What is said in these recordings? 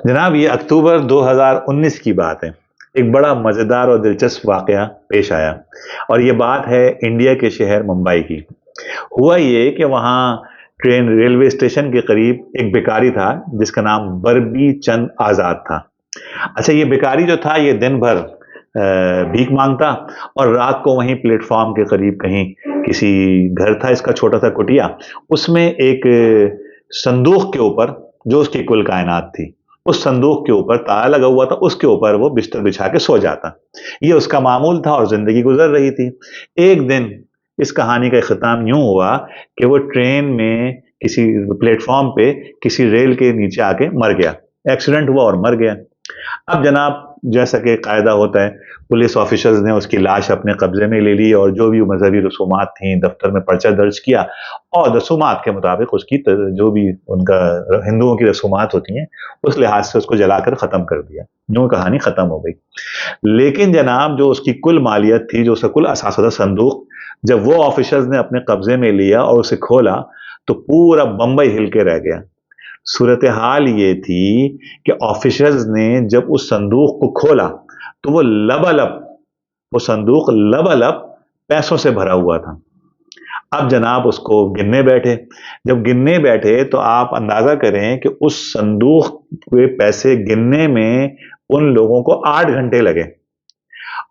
जनाब, ये अक्टूबर 2019 की बात है। एक बड़ा मज़ेदार और दिलचस्प वाक़या पेश आया और ये बात है इंडिया के शहर मुंबई की। हुआ ये कि वहाँ ट्रेन रेलवे स्टेशन के करीब एक भिखारी था जिसका नाम बरबी चंद आज़ाद था। अच्छा, ये भिखारी जो था ये दिन भर भीख माँगता और रात को वहीं प्लेटफ़ॉर्म के करीब कहीं किसी घर था इसका छोटा-सा कुटिया, उसमें एक संदूक के ऊपर जो उसकी कुल कायनात थी, उस संदूक के ऊपर ताला लगा हुआ था, उसके ऊपर वो बिस्तर बिछा के सो जाता। ये उसका मामूल था और ज़िंदगी गुज़र रही थी। एक दिन इस कहानी का इख्तिताम यूँ हुआ कि वो ट्रेन में किसी प्लेटफ़ॉर्म पे किसी रेल के नीचे आके मर गया। एक्सीडेंट हुआ और मर गया। अब जनाब, जैसा कि कायदा होता है, पुलिस ऑफिसर्स ने उसकी लाश अपने कब्जे में ले ली और जो भी मजहबी रसूमात थी दफ्तर में पर्चा दर्ज किया और रसूमात के मुताबिक उसकी जो भी उनका हिंदुओं की रसूमात होती हैं उस लिहाज से उसको जलाकर ख़त्म कर दिया। यूँ कहानी ख़त्म हो गई। लेकिन जनाब, जो उसकी कुल मालियत थी, जो उसका कुल असासा संदूक, जब वो ऑफिसर्स ने अपने कब्जे में लिया और उसे खोला तो पूरा बम्बई हिल के रह गया। सूरत हाल ये थी कि ऑफिसर्स ने जब उस संदूक को खोला तो वो संदूक लबालब पैसों से भरा हुआ था। अब जनाब उसको गिनने बैठे। जब गिनने बैठे तो आप अंदाजा करें कि उस संदूक के पैसे गिनने में उन लोगों को 8 घंटे लगे।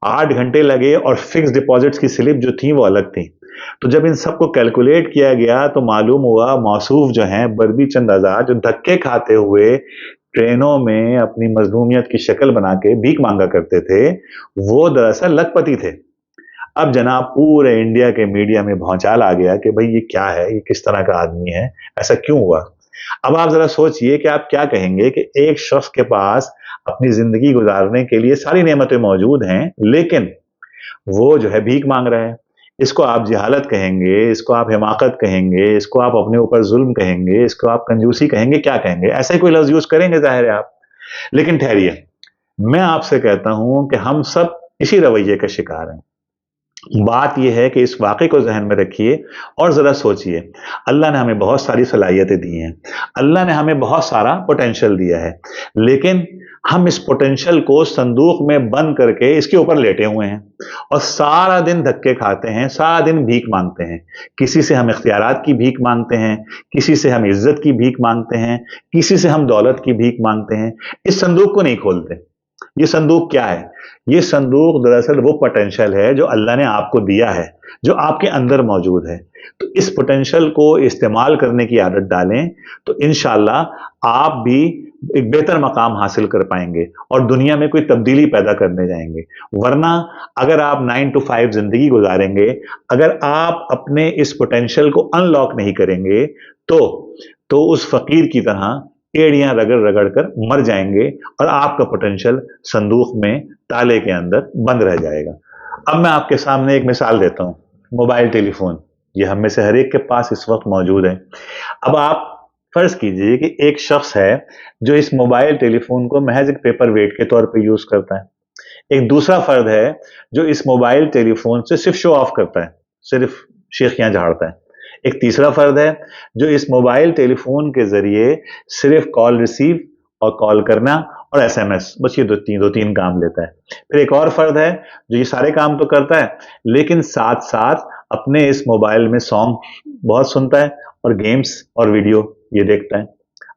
8 घंटे लगे और फिक्स डिपॉजिट्स की स्लिप जो थी वो अलग थी। तो जब इन सबको कैलकुलेट किया गया तो मालूम हुआ मौसूफ जो हैं बरबी चंद आज़ाद, जो धक्के खाते हुए ट्रेनों में अपनी मजलूमियत की शक्ल बना के भीख मांगा करते थे, वो दरअसल लखपति थे। अब जनाब पूरे इंडिया के मीडिया में भौचाल आ गया कि भाई ये क्या है, ये किस तरह का आदमी है, ऐसा क्यों हुआ। अब आप जरा सोचिए कि आप क्या कहेंगे कि एक शख्स के पास अपनी जिंदगी गुजारने के लिए सारी नेमतें मौजूद हैं, लेकिन वो जो है भीख मांग रहा है। इसको आप जहालत कहेंगे, इसको आप हिमाकत कहेंगे, इसको आप अपने ऊपर जुल्म कहेंगे, इसको आप कंजूसी कहेंगे, क्या कहेंगे? ऐसा ही कोई लफ्ज यूज करेंगे जाहिर है आप। लेकिन ठहरिए, मैं आपसे कहता हूं कि हम सब इसी रवैये का शिकार हैं। बात यह है कि इस वाक़े को ज़हन में रखिए और ज़रा सोचिए, अल्लाह ने हमें बहुत सारी सलाहियतें दी हैं, अल्लाह ने हमें बहुत सारा पोटेंशियल दिया है, लेकिन हम इस पोटेंशियल को संदूक में बंद करके इसके ऊपर लेटे हुए हैं और सारा दिन धक्के खाते हैं, सारा दिन भीख मांगते हैं। किसी से हम इख्तियारात की भीख मांगते हैं, किसी से हम इज्जत की भीख मांगते हैं, किसी से हम दौलत की भीख मांगते हैं। इस संदूक को नहीं खोलते। ये संदूक क्या है? ये संदूक दरअसल वो पोटेंशियल है जो अल्लाह ने आपको दिया है, जो आपके अंदर मौजूद है। तो इस पोटेंशियल को इस्तेमाल करने की आदत डालें तो इंशाअल्लाह आप भी एक बेहतर मकाम हासिल कर पाएंगे और दुनिया में कोई तब्दीली पैदा करने जाएंगे। वरना अगर आप 9 to 5 जिंदगी गुजारेंगे, अगर आप अपने इस पोटेंशियल को अनलॉक नहीं करेंगे तो उस फकीर की तरह एड़ियां रगड़ रगड़ कर मर जाएंगे और आपका पोटेंशियल संदूक में ताले के अंदर बंद रह जाएगा। अब मैं आपके सामने एक मिसाल देता हूं। मोबाइल टेलीफोन, ये हम में से हर एक के पास इस वक्त मौजूद है। अब आप फर्ज कीजिए कि एक शख्स है जो इस मोबाइल टेलीफोन को महज एक पेपर वेट के तौर पे यूज करता है। एक दूसरा फर्द है जो इस मोबाइल टेलीफोन से सिर्फ शो ऑफ करता है, सिर्फ शेखियां झाड़ता है। एक तीसरा फर्द है जो इस मोबाइल टेलीफोन के जरिए सिर्फ कॉल रिसीव और कॉल करना और एसएमएस, बस ये दो तीन काम लेता है। फिर एक और फर्द है जो ये सारे काम तो करता है लेकिन साथ साथ अपने इस मोबाइल में सॉन्ग बहुत सुनता है और गेम्स और वीडियो ये देखता है।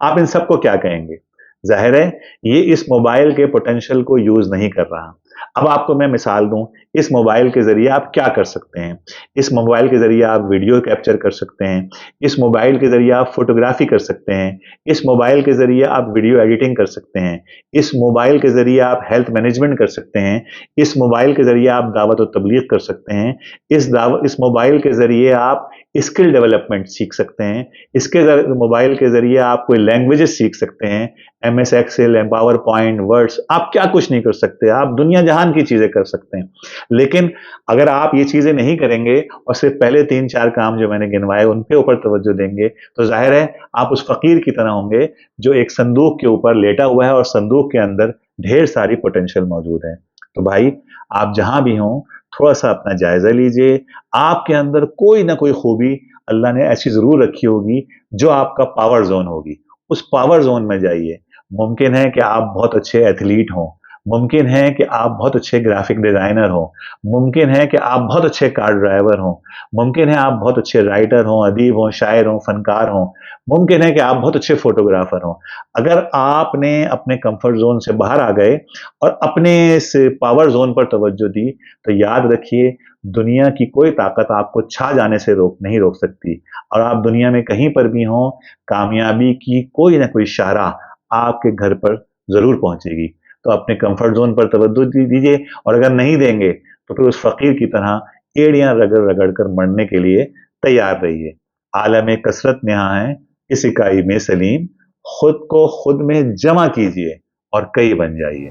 आप इन सबको क्या कहेंगे? जाहिर है ये इस मोबाइल के पोटेंशियल को यूज नहीं कर रहा। अब आपको मैं मिसाल दूं, इस मोबाइल के जरिए आप क्या कर सकते हैं? इस मोबाइल के जरिए आप वीडियो कैप्चर कर सकते हैं, इस मोबाइल के जरिए आप फोटोग्राफी कर सकते हैं, इस मोबाइल के जरिए आप वीडियो एडिटिंग कर सकते हैं, इस मोबाइल के जरिए आप हेल्थ मैनेजमेंट कर सकते हैं, इस मोबाइल के जरिए आप दावत और तबलीग कर सकते हैं, इस मोबाइल के जरिए आप स्किल डेवलपमेंट सीख सकते हैं, मोबाइल के जरिए आप कोई लैंग्वेजेस सीख सकते हैं, MS Excel, PowerPoint, words, आप क्या कुछ नहीं कर सकते, आप दुनिया जहान की चीजें कर सकते हैं। लेकिन अगर आप ये चीजें नहीं करेंगे और सिर्फ पहले 3-4 काम जो मैंने गिनवाए उन पे ऊपर तवज्जो देंगे तो जाहिर है आप उस फकीर की तरह होंगे जो एक संदूक के ऊपर लेटा हुआ है और संदूक के अंदर ढेर सारी पोटेंशियल मौजूद है। तो भाई, आप जहां भी हों थोड़ा सा अपना जायजा लीजिए। आपके अंदर कोई ना कोई खूबी अल्लाह ने ऐसी जरूर रखी होगी जो आपका पावर जोन होगी। उस पावर जोन में जाइए, मुमकिन है कि आप बहुत अच्छे एथलीट हों, मुमकिन है कि आप बहुत अच्छे ग्राफिक डिज़ाइनर हों, मुमकिन है कि आप बहुत अच्छे कार ड्राइवर हों, मुमकिन है आप बहुत अच्छे राइटर हों, अदीब हों, शायर हों, फनकार हों, मुमकिन है कि आप बहुत अच्छे फ़ोटोग्राफ़र हों। अगर आपने अपने कम्फ़र्ट ज़ोन से बाहर आ गए और अपने इस पावर ज़ोन पर तवज्जो दी, तो याद रखिए दुनिया की कोई ताकत आपको छा जाने से नहीं रोक सकती, और आप दुनिया में कहीं पर भी हों, कामयाबी की कोई ना कोई शाहराह आपके घर पर ज़रूर पहुँचेगी। तो अपने कंफर्ट ज़ोन पर तवज्जो दीजिए, और अगर नहीं देंगे तो फिर उस फ़कीर की तरह एड़ियाँ रगड़-रगड़ कर मरने के लिए तैयार रहिए। आलम कसरत में यहाँ है, इस इकाई में सलीम, खुद को खुद में जमा कीजिए और कई बन जाइए।